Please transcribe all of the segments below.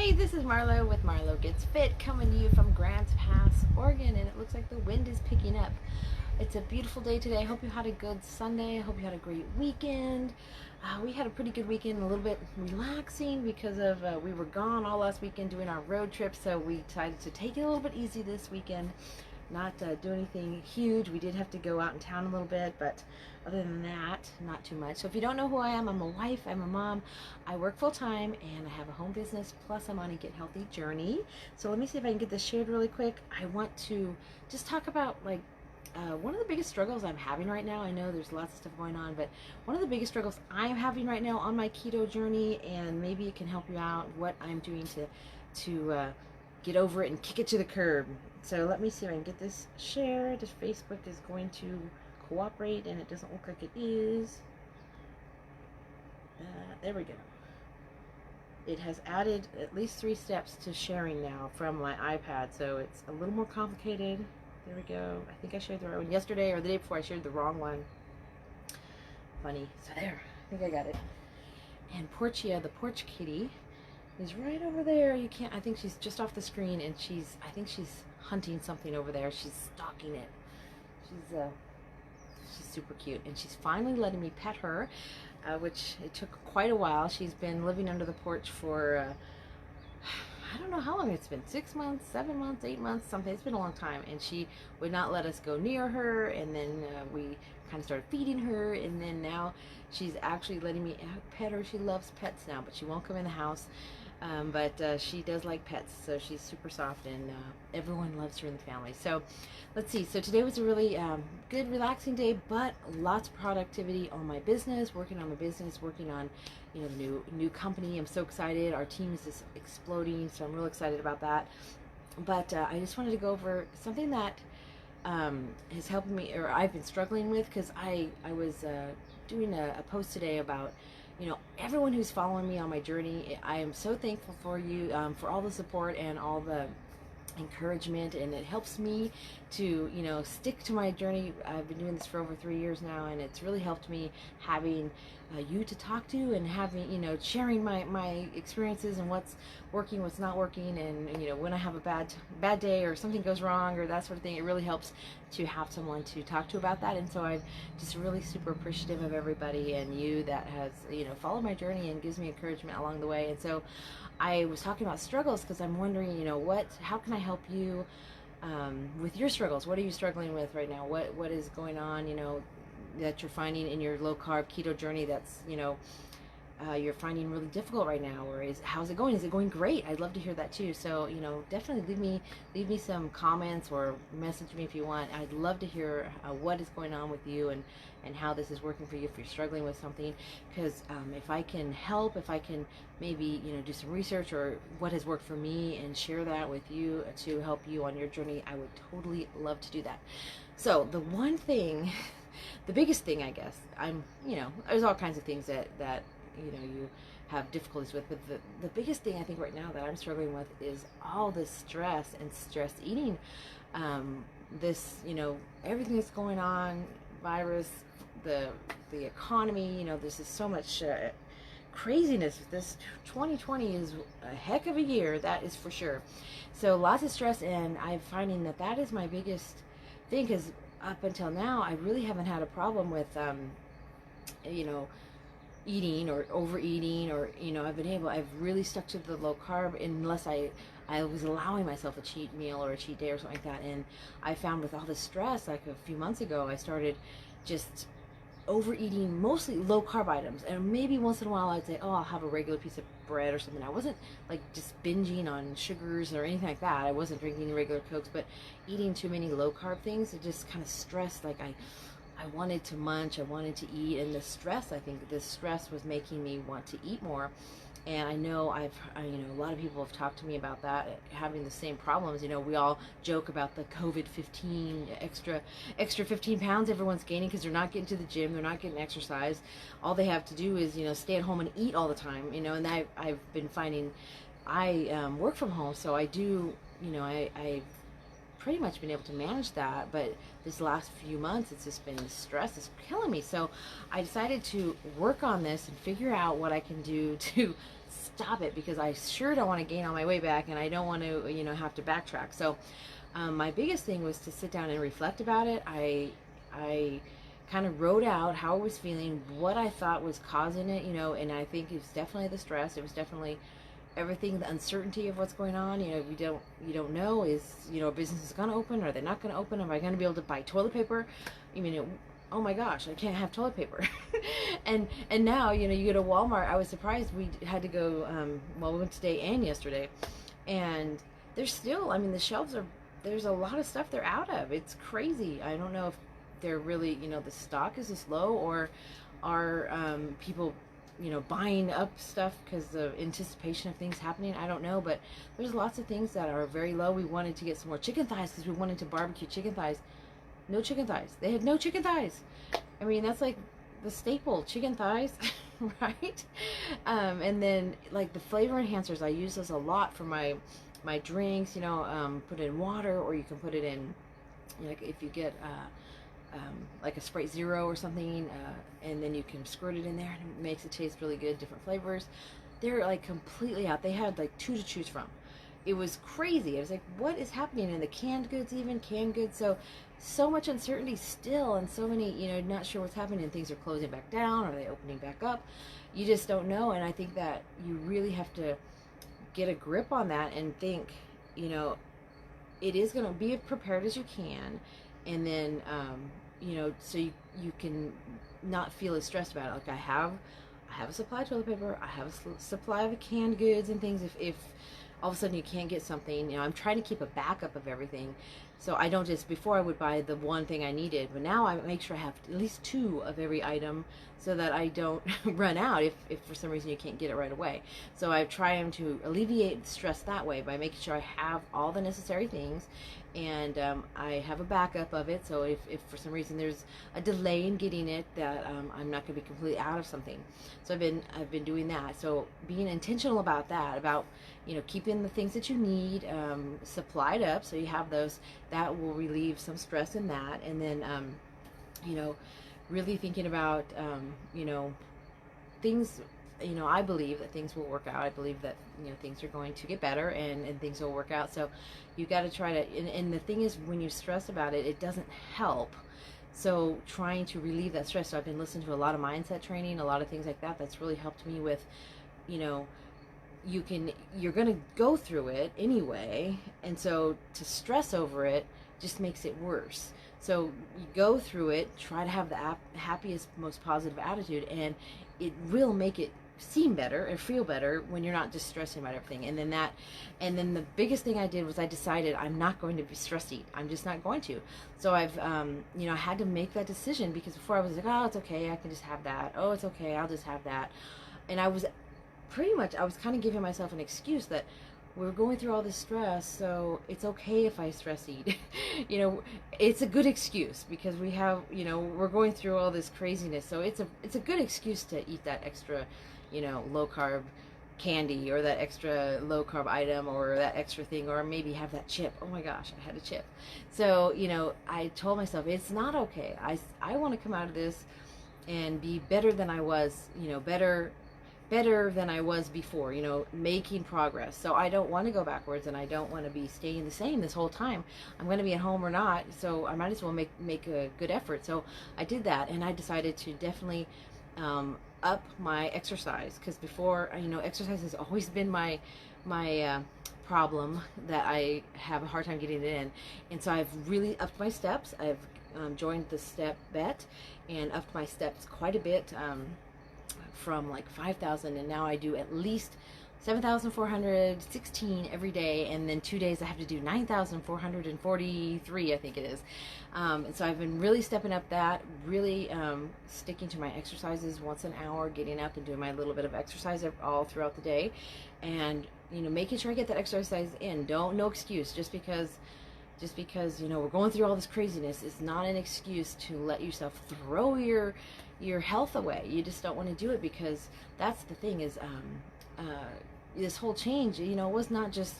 Hey, this is Marlo with Marlo Gets Fit, coming to you from Grants Pass, Oregon, and it looks like the wind is picking up. It's a beautiful day today. I hope you had a good Sunday. I hope you had a great weekend. We had a pretty good weekend, a little bit relaxing because of we were gone all last weekend doing our road trip, so we decided to take it a little bit easy this weekend, not do anything huge. We did have to go out in town a little bit, but other than that, not too much. So if you don't know who I am, I'm a wife, I'm a mom, I work full time, and I have a home business, plus I'm on a get healthy journey. So let me see if I can get this shared really quick. I want to just talk about one of the biggest struggles I'm having right now. I know there's lots of stuff going on, but one of the biggest struggles I'm having right now on my keto journey, and maybe it can help you out, what I'm doing to get over it and kick it to the curb. So let me see if I can get this shared. If Facebook is going to cooperate, and it doesn't look like it is. There we go. It has added at least 3 steps to sharing now from my iPad, so it's a little more complicated. There we go. I think I shared the right one yesterday, or the day before I shared the wrong one. Funny. So there, I think I got it. And Portia, the porch kitty, is right over there. You can't, I think she's just off the screen, and I think she's hunting something over there. She's stalking it. She's super cute, and she's finally letting me pet her, which it took quite a while. She's been living under the porch for I don't know how long it's been, 6 months, 7 months, 8 months, something. It's been a long time, and she would not let us go near her, and then we kind of started feeding her, and then now she's actually letting me pet her. She loves pets now, but she won't come in the house. But she does like pets, so she's super soft, and everyone loves her in the family. So let's see. So today was a really good, relaxing day, but lots of productivity on my business, working on the new company. I'm so excited. Our team is just exploding, so I'm real excited about that. But I just wanted to go over something that has helped me, or I've been struggling with, because I was doing a post today about everyone who's following me on my journey. I am so thankful for you, for all the support and all the encouragement, and it helps me to stick to my journey. I've been doing this for over 3 years now, and it's really helped me having you to talk to, and having sharing my experiences and what's working, what's not working, and when I have a bad day or something goes wrong or that sort of thing, it really helps to have someone to talk to about that. And so I'm just really super appreciative of everybody and you that has followed my journey and gives me encouragement along the way. And so I was talking about struggles because I'm wondering, how can I help you with your struggles? What are you struggling with right now? What is going on, that you're finding in your low carb keto journey that's, you're finding really difficult right now? Or how's it going? Is it going great? I'd love to hear that too. So, definitely leave me some comments or message me if you want. I'd love to hear what is going on with you, and how this is working for you if you're struggling with something. Because if I can help, if I can maybe do some research or what has worked for me and share that with you to help you on your journey, I would totally love to do that. So the one thing, the biggest thing, I guess, there's all kinds of things that you have difficulties with, but the biggest thing I think right now that I'm struggling with is all this stress and stress eating. This everything that's going on, virus, the economy, this is so much craziness. This 2020 is a heck of a year, that is for sure. So lots of stress, and I'm finding that is my biggest thing, because up until now I really haven't had a problem with eating or overeating, or I've really stuck to the low carb, unless I was allowing myself a cheat meal or a cheat day or something like that. And I found with all the stress, like a few months ago, I started just overeating mostly low carb items, and maybe once in a while I'd say, oh, I'll have a regular piece of bread or something. I wasn't like just binging on sugars or anything like that. I wasn't drinking regular Cokes, but eating too many low carb things, it just kind of stressed. Like I wanted to munch, I wanted to eat, and the stress, I think this stress was making me want to eat more. And I know a lot of people have talked to me about that, having the same problems. We all joke about the COVID-15 extra 15 pounds everyone's gaining because they're not getting to the gym, they're not getting exercise. All they have to do is stay at home and eat all the time. And I've been finding, I work from home, so I do, I pretty much been able to manage that, but this last few months it's just been, the stress is killing me. So I decided to work on this and figure out what I can do to stop it, because I sure don't want to gain all my weight back, and I don't want to, have to backtrack. So my biggest thing was to sit down and reflect about it. I kind of wrote out how I was feeling, what I thought was causing it, and I think it was definitely the stress. It was definitely everything, the uncertainty of what's going on. You don't know, is, a business is going to open, are they not going to open? Am I going to be able to buy toilet paper? Oh my gosh, I can't have toilet paper. and now, you go to Walmart. I was surprised we had to go, we went today and yesterday, and there's still, the shelves there's a lot of stuff they're out of. It's crazy. I don't know if they're really, the stock is just low, or are people, buying up stuff because of anticipation of things happening. I don't know, but there's lots of things that are very low. We wanted to get some more chicken thighs because we wanted to barbecue chicken thighs. No chicken thighs. They had no chicken thighs. That's like the staple, chicken thighs, right? And then like the flavor enhancers, I use those a lot for my drinks. Put it in water, or you can put it in, like if you get like a Sprite Zero or something, and then you can squirt it in there, and it makes it taste really good. Different flavors. They're like completely out. They had like 2 to choose from. It was crazy. I was like, what is happening? And the canned goods, so much uncertainty still, and so many, not sure what's happening, and things are closing back down, are they opening back up? You just don't know. And I think that you really have to get a grip on that and think, it is going to be prepared as you can, and then, so you can not feel as stressed about it. Like I have a supply of toilet paper, I have a supply of canned goods and things. If all of a sudden you can't get something, I'm trying to keep a backup of everything. So I don't just, before I would buy the one thing I needed, but now I make sure I have at least 2 of every item, so that I don't run out if for some reason you can't get it right away. So I try to alleviate stress that way by making sure I have all the necessary things, and I have a backup of it. So if for some reason there's a delay in getting it, that I'm not going to be completely out of something. So I've been doing that. So being intentional about that, about keeping the things that you need supplied up, so you have those, that will relieve some stress in that. And then really thinking about things. I believe that things will work out. I believe that things are going to get better, and things will work out. So you got to try to, and the thing is, when you stress about it, it doesn't help. So trying to relieve that stress. So I've been listening to a lot of mindset training, a lot of things like that. That's really helped me with, you're going to go through it anyway. And so to stress over it just makes it worse. So you go through it, try to have the happiest, most positive attitude, and it will make it seem better or feel better when you're not just stressing about everything. And then the biggest thing I did was I decided I'm not going to be stress eat. I'm just not going to. So I've I had to make that decision, because before I was like, oh, it's okay, I can just have that. Oh, it's okay, I'll just have that. And I was kind of giving myself an excuse that we're going through all this stress, so it's okay if I stress eat. It's a good excuse, because we have, we're going through all this craziness. So it's a good excuse to eat that extra, low carb candy, or that extra low carb item, or that extra thing, or maybe have that chip. Oh my gosh, I had a chip. So, I told myself it's not okay. I want to come out of this and be better than I was, better than I was before, making progress. So I don't want to go backwards, and I don't want to be staying the same this whole time. I'm going to be at home or not, so I might as well make a good effort. So I did that, and I decided to definitely up my exercise, because before, exercise has always been my problem, that I have a hard time getting it in. And so I've really upped my steps. I've joined the step bet and upped my steps quite a bit, from like 5,000, and now I do at least 7,416 every day, and then 2 days I have to do 9,443, I think it is. And so I've been really stepping up that, really sticking to my exercises once an hour, getting up and doing my little bit of exercise all throughout the day, and making sure I get that exercise in. No excuse. Just because we're going through all this craziness is not an excuse to let yourself throw your health away. You just don't want to do it, because that's the thing is, this whole change, was not just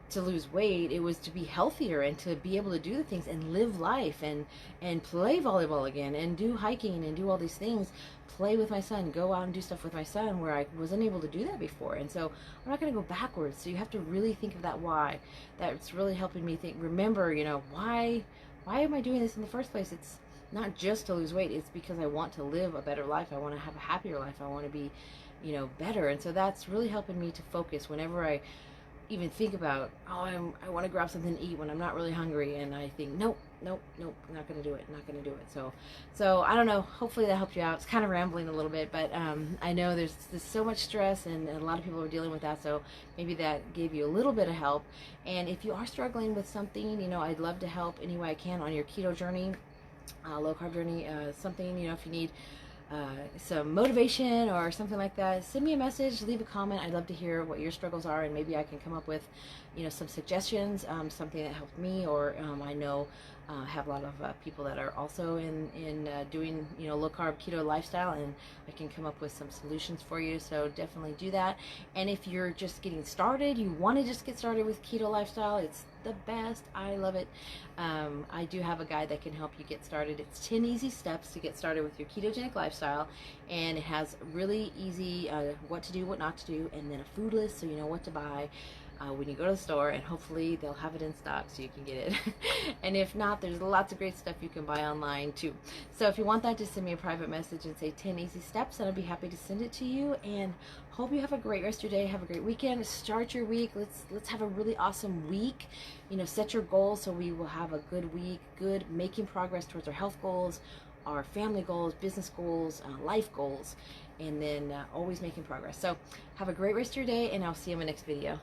to lose weight. It was to be healthier and to be able to do the things and live life and play volleyball again and do hiking and do all these things, play with my son, go out and do stuff with my son where I wasn't able to do that before. And so I'm not going to go backwards. So you have to really think of that why. That's really helping me think, remember, you know, why am I doing this in the first place? It's not just to lose weight. It's because I want to live a better life. I want to have a happier life. I want to be, you know, better. And so that's really helping me to focus whenever I even think about, oh, I want to grab something to eat when I'm not really hungry, and I think, nope, I'm not going to do it, So I don't know, hopefully that helped you out. It's kind of rambling a little bit, but I know there's so much stress, and a lot of people are dealing with that, so maybe that gave you a little bit of help. And if you are struggling with something, you know, I'd love to help any way I can on your keto journey, low carb journey, something, you know, if you need some motivation or something like that, send me a message, leave a comment. I'd love to hear what your struggles are, and maybe I can come up with, you know, some suggestions, something that helped me, or I know have a lot of people that are also in doing, you know, low carb keto lifestyle, and I can come up with some solutions for you. So definitely do that. And if you're just getting started, you want to just get started with keto lifestyle, it's the best. I love it. I do have a guide that can help you get started. It's 10 easy steps to get started with your ketogenic lifestyle, and it has really easy what to do, what not to do, and then a food list so you know what to buy when you go to the store, and hopefully they'll have it in stock so you can get it. And if not, there's lots of great stuff you can buy online too. So if you want that, just send me a private message and say 10 easy steps, and I'll be happy to send it to you. And hope you have a great rest of your day. Have a great weekend. Start your week. Let's have a really awesome week. You know, set your goals so we will have a good week, good making progress towards our health goals, our family goals, business goals, life goals, and then always making progress. So have a great rest of your day, and I'll see you in my next video.